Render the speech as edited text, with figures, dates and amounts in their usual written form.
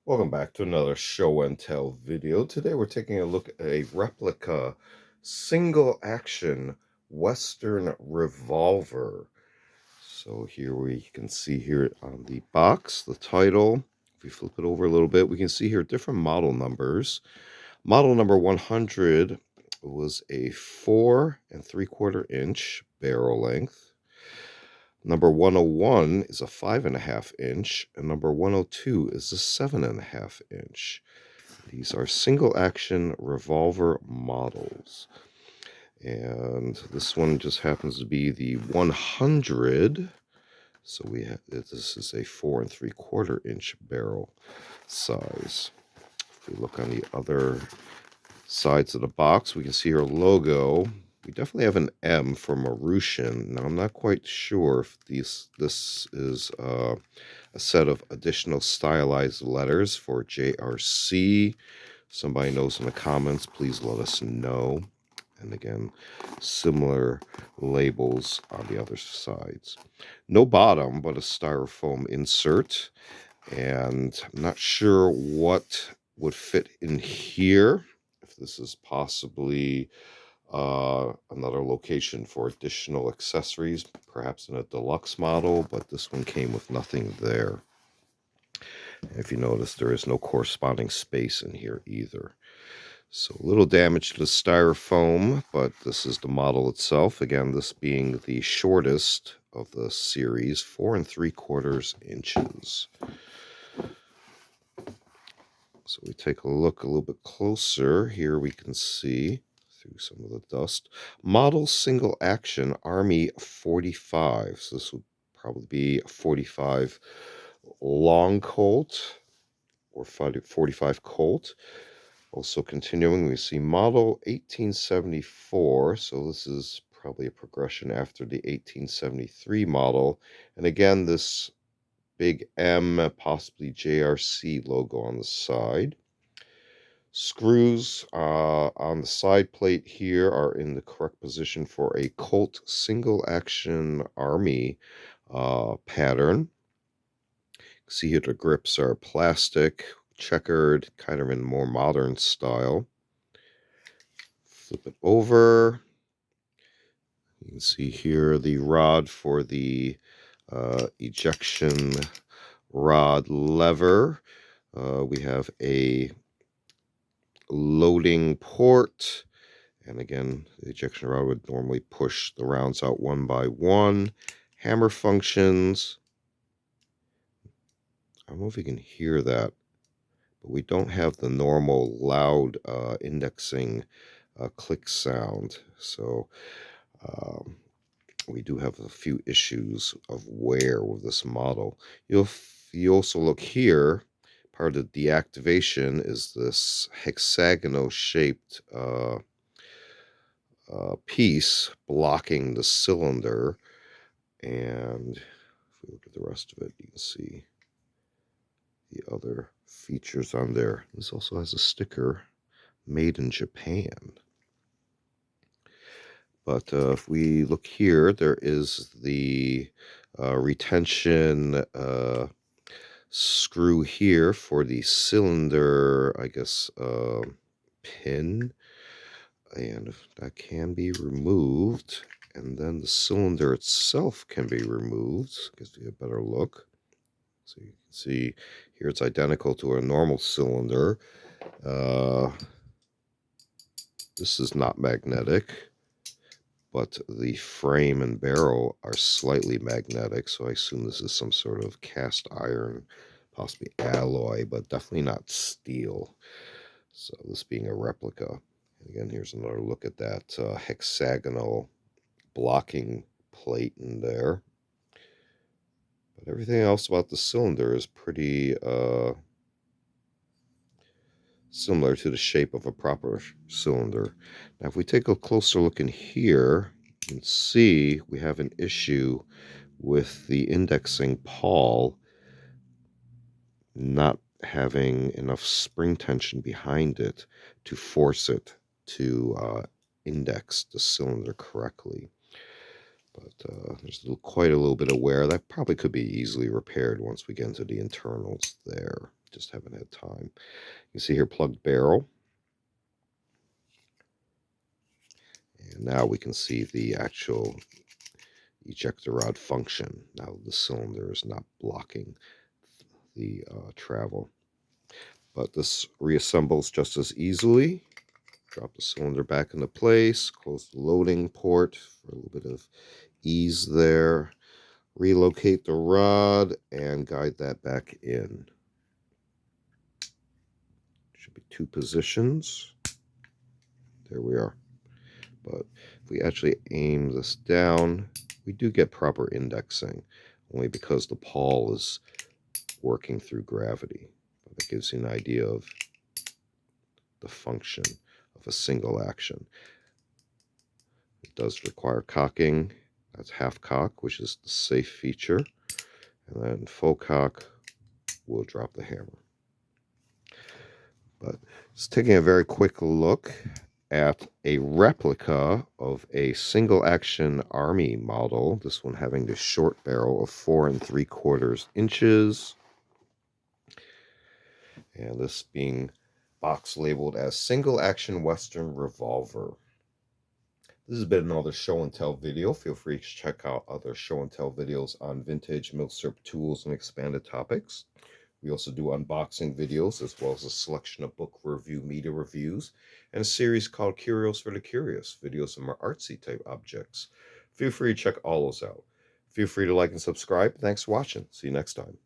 Welcome back to another show and tell video. Today we're taking a look at a replica single action Western revolver. So here we can see here on the box, the title. If we flip it over a little bit, we can see here different model numbers. Model number 100 was a 4 3/4 inch barrel length. Number 101 is a 5.5 inch, and number 102 is a 7.5 inch. These are single action revolver models. And this one just happens to be the 100. So this is a 4 3/4 inch barrel size. If we look on the other sides of the box, we can see our logo. We definitely have an M for Marushin. Now, I'm not quite sure if this is a set of additional stylized letters for JRC. Somebody knows in the comments, please let us know. And again, similar labels on the other sides. No bottom, but a styrofoam insert. And I'm not sure what would fit in here. If this is possibly another location for additional accessories, perhaps in a deluxe model, but this one came with nothing there. And if you notice, there is no corresponding space in here either. So a little damage to the styrofoam, but this is the model itself. Again, this being the shortest of the series, 4 3/4 inches. So we take a look a little bit closer. Here we can see through some of the dust. Model single action Army 45. So this would probably be a 45 long Colt or 45 Colt. Also continuing, we see model 1874. So this is probably a progression after the 1873 model. And again, this big M, possibly JRC logo on the side. Screws on the side plate here are in the correct position for a Colt single action Army pattern. See here the grips are plastic, checkered, kind of in more modern style. Flip it over. You can see here the rod for the ejection rod lever. We have a loading port, and again, the ejection rod would normally push the rounds out one by one. Hammer functions. I don't know if you can hear that, but we don't have the normal loud indexing click sound. So we do have a few issues of wear with this model. You also look here, part of the deactivation is this hexagonal shaped piece blocking the cylinder. And if we look at the rest of it, you can see the other features on there. This also has a sticker, made in Japan. But if we look here, there is the retention screw here for the cylinder, I guess, pin. And that can be removed. And then the cylinder itself can be removed. Gives you a better look. So you can see here it's identical to a normal cylinder. This is not magnetic, but the frame and barrel are slightly magnetic, so I assume this is some sort of cast iron, possibly alloy, but definitely not steel. So this being a replica. And again, here's another look at that hexagonal blocking plate in there. But everything else about the cylinder is pretty similar to the shape of a proper cylinder. Now, if we take a closer look in here, you can see we have an issue with the indexing pawl not having enough spring tension behind it to force it to index the cylinder correctly. But there's quite a little bit of wear that probably could be easily repaired once we get into the internals there. just haven't had time. You see here plugged barrel. And now we can see the actual ejector rod function. Now the cylinder is not blocking the travel. But this reassembles just as easily. Drop the cylinder back into place, close the loading port for a little bit of ease there. Relocate the rod and guide that back in. Should be 2 positions. There we are. But if we actually aim this down, we do get proper indexing, only because the pawl is working through gravity. But that gives you an idea of the function of a single action. It does require cocking. That's half cock, which is the safe feature. And then full cock will drop the hammer. But just taking a very quick look at a replica of a single action army model. This one having the short barrel of 4 3/4 inches. And this being box labeled as single action Western revolver. This has been another show and tell video. Feel free to check out other show and tell videos on vintage milsurp tools and expanded topics. We also do unboxing videos, as well as a selection of book review media reviews, and a series called Curios for the Curious, videos of more artsy type objects. Feel free to check all those out. Feel free to like and subscribe. Thanks for watching. See you next time.